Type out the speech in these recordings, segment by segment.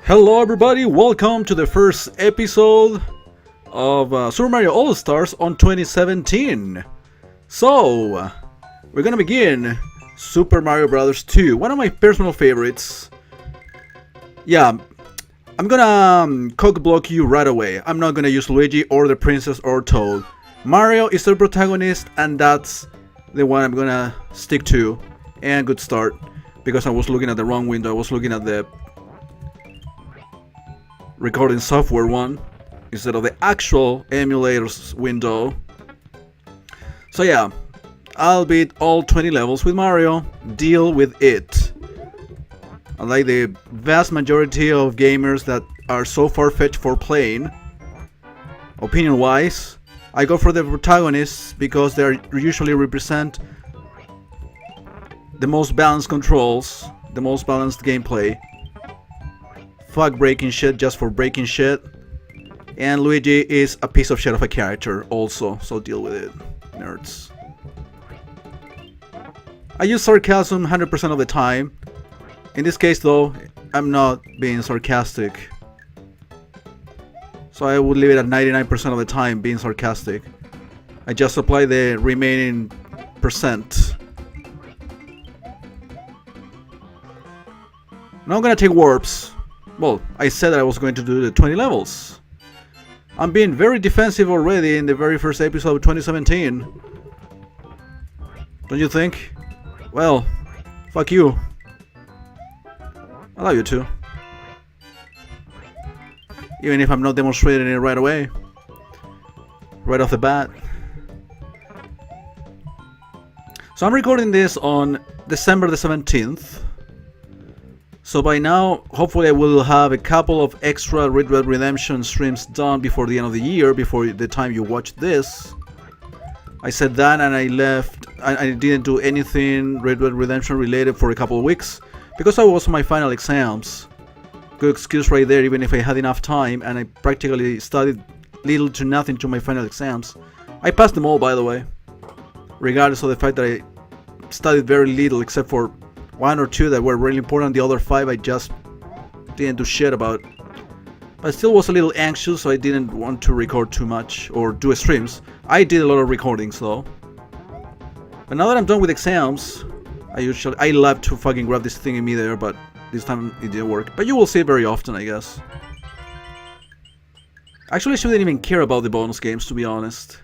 Hello everybody, welcome to the first episode of Super Mario All-Stars on 2017. So, we're gonna begin Super Mario Bros. 2, one of my personal favorites. Yeah, I'm gonna cock-block you right away. I'm not gonna use Luigi or the Princess or Toad. Mario is the protagonist and that's the one I'm gonna stick to. And good start, because I was looking at the wrong window. I was looking at the recording software one instead of the actual emulators window. So yeah, I'll beat all 20 levels with Mario. Deal with it. Unlike the vast majority of gamers that are so far-fetched for playing, opinion-wise, I go for the protagonists because they usually represent the most balanced controls, the most balanced gameplay. Fuck breaking shit just for breaking shit. And Luigi is a piece of shit of a character also, so deal with it, nerds. I use sarcasm 100% of the time. In this case though, I'm not being sarcastic. So I would leave it at 99% of the time being sarcastic. I just apply the remaining percent. Now I'm gonna take warps. Well, I said that I was going to do the 20 levels. I'm being very defensive already in the very first episode of 2017. Don't you think? Well, fuck you. I love you too. Even if I'm not demonstrating it right away. Right off the bat. So I'm recording this on December the 17th. So by now, hopefully I will have a couple of extra Red Dead Redemption streams done before the end of the year, before the time you watch this. I said that and I left, I didn't do anything Red Dead Redemption related for a couple of weeks, because I was on my final exams. Good excuse right there, even if I had enough time, and I practically studied little to nothing to my final exams. I passed them all, by the way, regardless of the fact that I studied very little, except for one or two that were really important. The other five I just didn't do shit about. But I still was a little anxious, so I didn't want to record too much or do streams. I did a lot of recordings though. But now that I'm done with exams, I love to fucking grab this thing in midair, but this time it didn't work. But you will see it very often, I guess. Actually, I shouldn't even care about the bonus games, to be honest.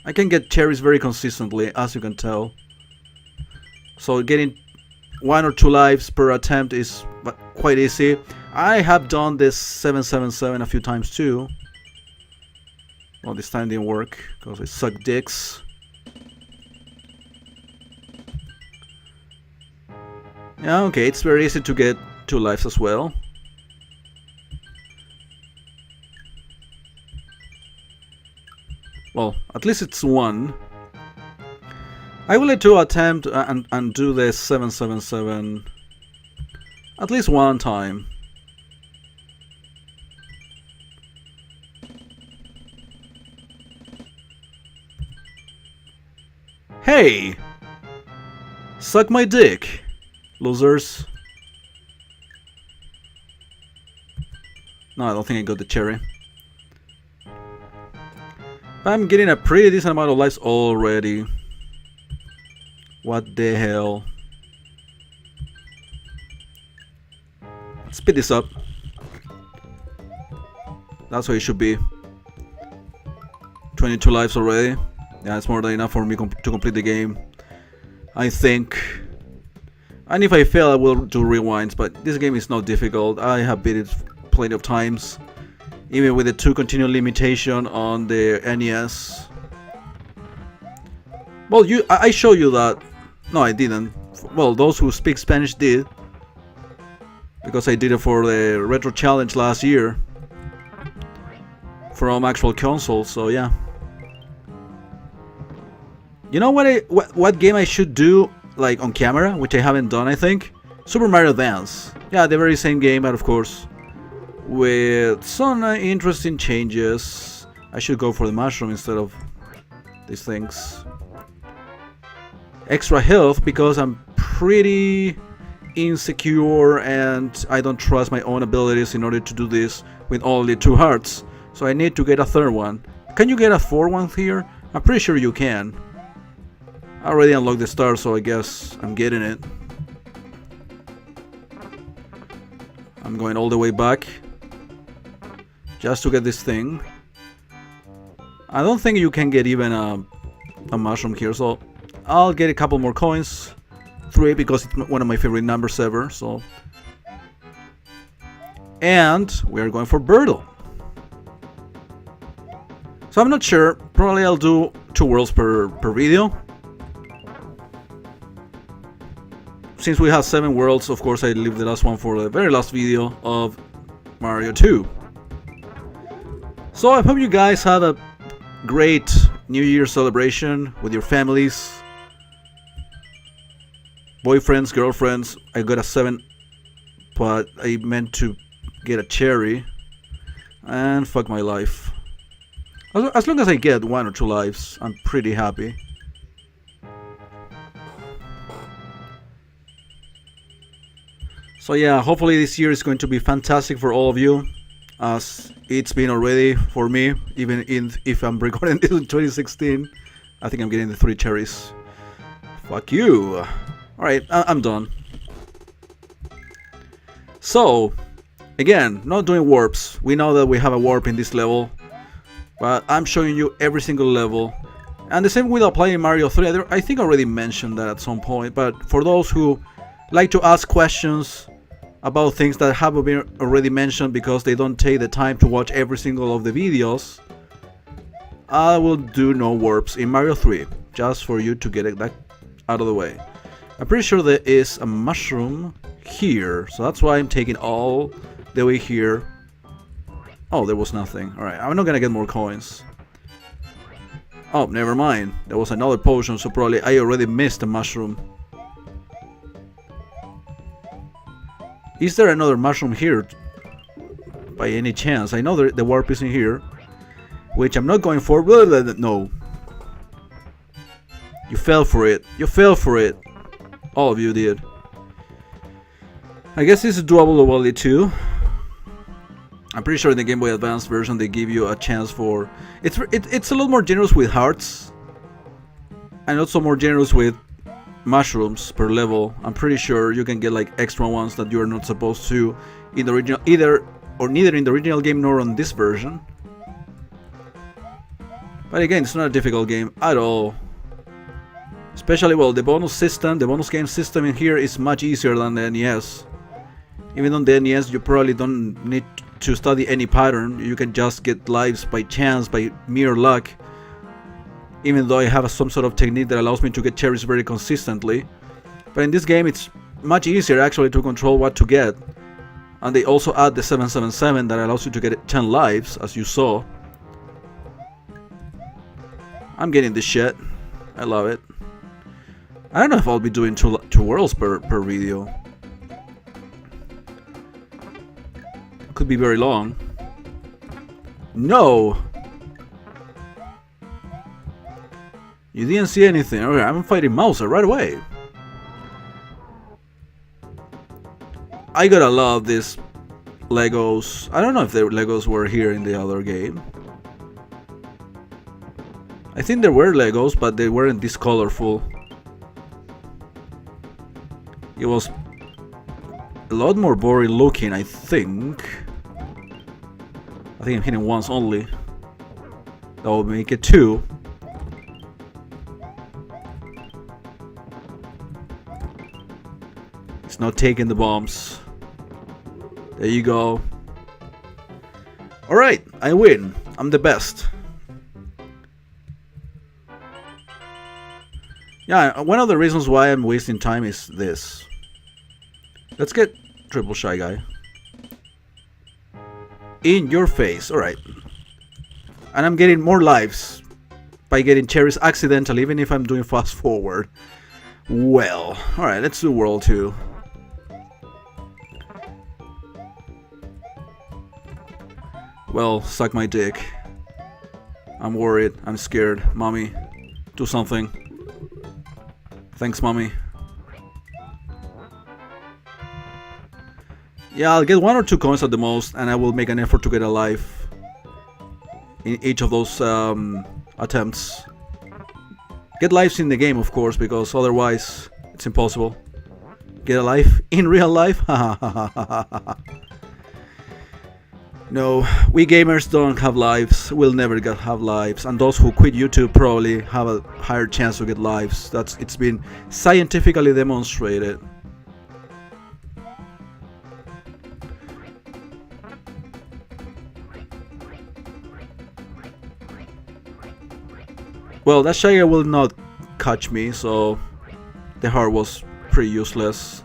I can get cherries very consistently, as you can tell. So getting 1 or 2 lives per attempt is quite easy. I have done this 777 a few times too. Well, this time didn't work because I suck dicks. Yeah, okay, it's very easy to get 2 lives as well. Well, at least it's 1. I will like to attempt and do the 777 at least 1 time. Hey! Suck my dick, losers. No, I don't think I got the cherry. I'm getting a pretty decent amount of lives already. What the hell? Speed this up. That's how it should be. 22 lives already. Yeah, it's more than enough for me to complete the game, I think. And if I fail, I will do rewinds, but this game is not difficult. I have beat it plenty of times, even with the 2 continual limitation on the NES. Well, I show you that. No, I didn't. Well, those who speak Spanish did, because I did it for the Retro Challenge last year from actual consoles. So yeah. You know what game I should do like on camera, which I haven't done, I think? Super Mario Dance. Yeah, the very same game, but of course with some interesting changes. I should go for the mushroom instead of these things. Extra health because I'm pretty insecure and I don't trust my own abilities in order to do this with only 2 hearts. So I need to get a 3rd one. Can you get a 4th one here? I'm pretty sure you can. I already unlocked the star, so I guess I'm getting it. I'm going all the way back just to get this thing. I don't think you can get even a mushroom here, so I'll get a couple more coins. 3 because it's one of my favorite numbers ever, so. And we are going for Birdle. So I'm not sure, probably I'll do 2 worlds per video. Since we have 7 worlds, of course I leave the last one for the very last video of Mario 2. So I hope you guys had a great New Year celebration with your families, boyfriends, girlfriends. I got a 7, but I meant to get a cherry, and fuck my life. As long as I get 1 or 2 lives, I'm pretty happy. So yeah, hopefully this year is going to be fantastic for all of you, as it's been already for me, even if I'm recording this in 2016. I think I'm getting the 3 cherries. Fuck you. Alright, I'm done. So, again, not doing warps. We know that we have a warp in this level, but I'm showing you every single level. And the same with applying Mario 3. I think I already mentioned that at some point, but for those who like to ask questions about things that have been already mentioned because they don't take the time to watch every single of the videos, I will do no warps in Mario 3, just for you to get it that out of the way. I'm pretty sure there is a mushroom here, so that's why I'm taking all the way here. Oh, there was nothing. Alright, I'm not gonna get more coins. Oh, never mind. There was another potion, so probably I already missed a mushroom. Is there another mushroom here by any chance? I know the warp is in here, which I'm not going for. No. You fell for it. You fell for it. All of you did. I guess this is doable only too. I'm pretty sure in the Game Boy Advance version they give you a chance for... It's a lot more generous with hearts, and also more generous with mushrooms per level. I'm pretty sure you can get like extra ones that you are not supposed to in the original, neither in the original game nor on this version. But again, it's not a difficult game at all. Especially, well, the bonus game system in here is much easier than the NES. Even on the NES, you probably don't need to study any pattern. You can just get lives by chance, by mere luck. Even though I have some sort of technique that allows me to get cherries very consistently. But in this game it's much easier actually to control what to get. And they also add the 777 that allows you to get 10 lives, as you saw. I'm getting this shit. I love it. I don't know if I'll be doing two worlds per video. Could be very long. No! You didn't see anything. Okay, I'm fighting Mouser right away. I gotta love these Legos. I don't know if the Legos were here in the other game. I think there were Legos, but they weren't this colorful. It was a lot more boring looking, I think. I think I'm hitting once only. That would make it 2. It's not taking the bombs. There you go. Alright, I win. I'm the best. Yeah, one of the reasons why I'm wasting time is this. Let's get Triple Shy Guy. In your face. Alright. And I'm getting more lives by getting cherries accidentally, even if I'm doing fast forward. Well, alright, let's do World 2. Well, suck my dick. I'm worried. I'm scared. Mommy, do something. Thanks, Mommy. Yeah, I'll get 1 or 2 coins at the most, and I will make an effort to get a life in each of those attempts. Get lives in the game, of course, because otherwise it's impossible. Get a life in real life? No, we gamers don't have lives. We'll never have lives. And those who quit YouTube probably have a higher chance to get lives. It's been scientifically demonstrated. Well, that Shy Guy will not catch me, so the heart was pretty useless.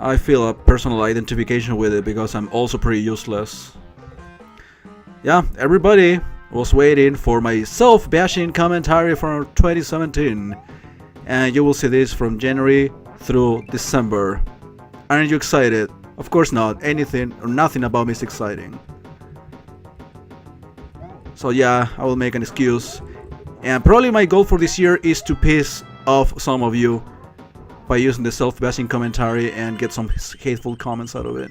I feel a personal identification with it because I'm also pretty useless. Yeah, everybody was waiting for my self-bashing commentary from 2017. And you will see this from January through December. Aren't you excited? Of course not. Anything or nothing about me is exciting. So yeah, I will make an excuse. And probably my goal for this year is to piss off some of you by using the self-bashing commentary and get some hateful comments out of it.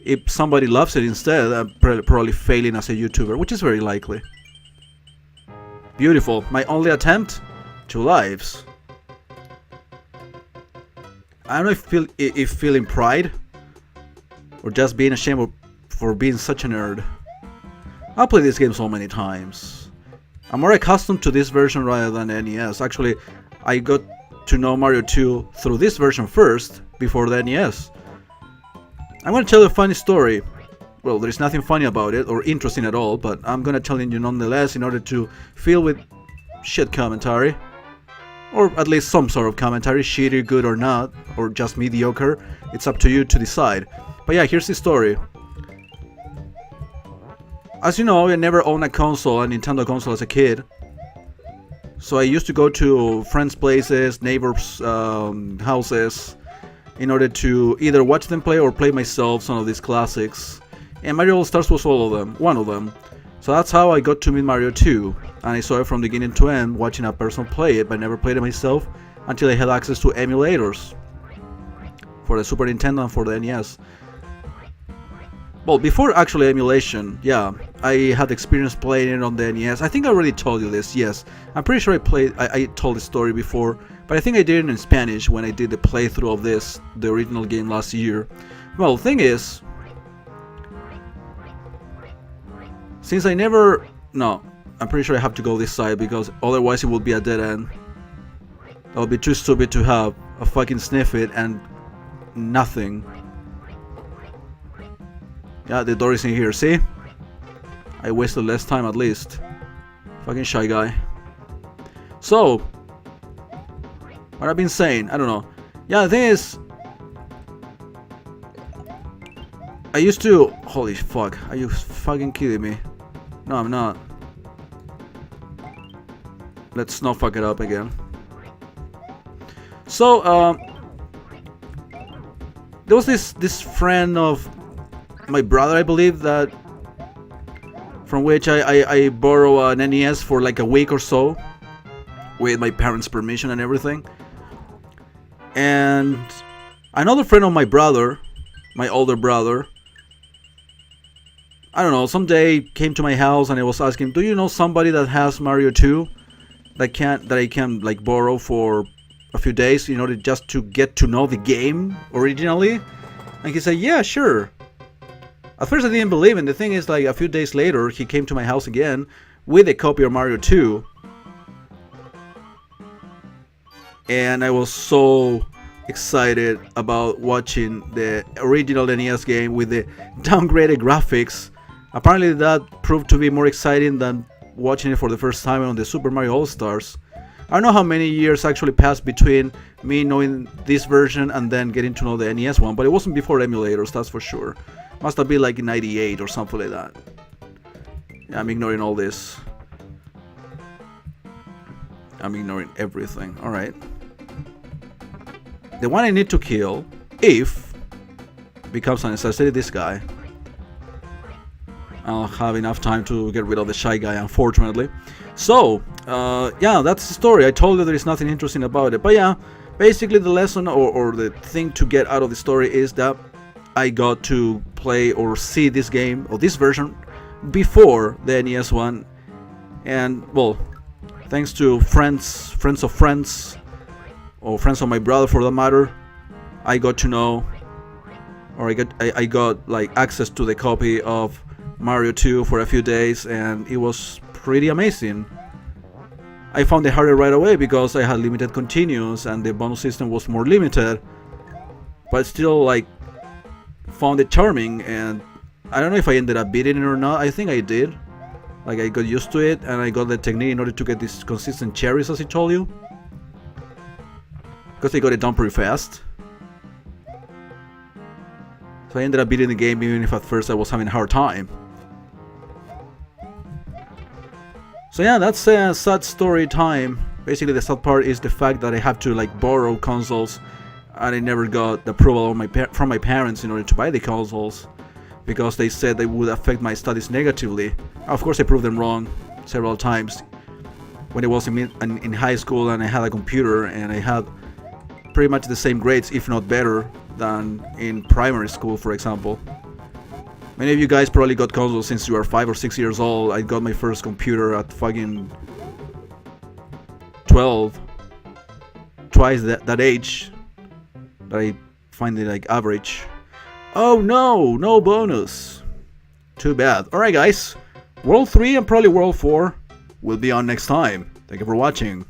If somebody loves it instead, I'm probably failing as a YouTuber, which is very likely. Beautiful. My only attempt? 2 lives. I don't know if feeling pride or just being ashamed for being such a nerd. I've played this game so many times. I'm more accustomed to this version rather than NES. Actually, I got to know Mario 2 through this version first, before the NES. I'm gonna tell you a funny story. Well, there's nothing funny about it, or interesting at all, but I'm gonna tell you nonetheless in order to fill with shit commentary. Or at least some sort of commentary, shitty, good or not, or just mediocre. It's up to you to decide. But yeah, here's the story. As you know, I never owned a Nintendo console as a kid. So I used to go to friends' places, neighbors' houses, in order to either watch them play or play myself some of these classics. And Mario All-Stars was one of them. So that's how I got to meet Mario 2. And I saw it from beginning to end, watching a person play it, but never played it myself until I had access to emulators for the Super Nintendo and for the NES. Well, before actually emulation, yeah, I had experience playing it on the NES. I think I already told you this, yes. I'm pretty sure I told the story before, but I think I did it in Spanish when I did the playthrough of the original game last year. Well, the thing is, since I never... No, I'm pretty sure I have to go this side because otherwise it will be a dead end. That would be too stupid to have a fucking sniff it and nothing. Yeah, the door is in here, see? I wasted less time at least. Fucking Shy Guy. So, what I've been saying, I don't know. Yeah, the thing is, I used to... Holy fuck, are you fucking kidding me? No, I'm not. Let's not fuck it up again. So, there was this friend of my brother, I believe, that from which I borrow an NES for like a week or so with my parents' permission and everything. And another friend of my brother, my older brother, I don't know, someday came to my house and I was asking, do you know somebody that has Mario 2 that I can like borrow for a few days in order just to get to know the game originally? And he said, yeah, sure. At first I didn't believe him. The thing is, like, a few days later he came to my house again with a copy of Mario 2. And I was so excited about watching the original NES game with the downgraded graphics. Apparently that proved to be more exciting than watching it for the first time on the Super Mario All-Stars. I don't know how many years actually passed between me knowing this version and then getting to know the NES one, but it wasn't before emulators, that's for sure. Must have been like in 98 or something like that. Yeah, I'm ignoring all this. I'm ignoring everything. Alright. The one I need to kill, if becomes a necessity, this guy. I'll have enough time to get rid of the Shy Guy, unfortunately. So, yeah, that's the story. I told you there is nothing interesting about it. But yeah, basically the lesson or the thing to get out of the story is that I got to play or see this game, or this version, before the NES one. And, well, thanks to friends of friends, or friends of my brother for that matter, I got to know, or I got like access to the copy of Mario 2 for a few days, and it was pretty amazing. I found it harder right away because I had limited continues and the bonus system was more limited, but still like found it charming, and I don't know if I ended up beating it or not. I think I did. Like, I got used to it and I got the technique in order to get these consistent cherries, as I told you, because I got it done pretty fast. So I ended up beating the game even if at first I was having a hard time. So yeah, that's a sad story time. Basically the sad part is the fact that I have to like borrow consoles, and I never got the approval of from my parents in order to buy the consoles, because they said they would affect my studies negatively. Of course I proved them wrong several times. When I was in high school and I had a computer and I had pretty much the same grades, if not better, than in primary school, for example. Many of you guys probably got consoles since you were 5 or 6 years old. I got my first computer at fucking 12. Twice that age. That I find it like average. Oh no, no bonus. Too bad. Alright guys, World 3 and probably World 4 will be on next time. Thank you for watching.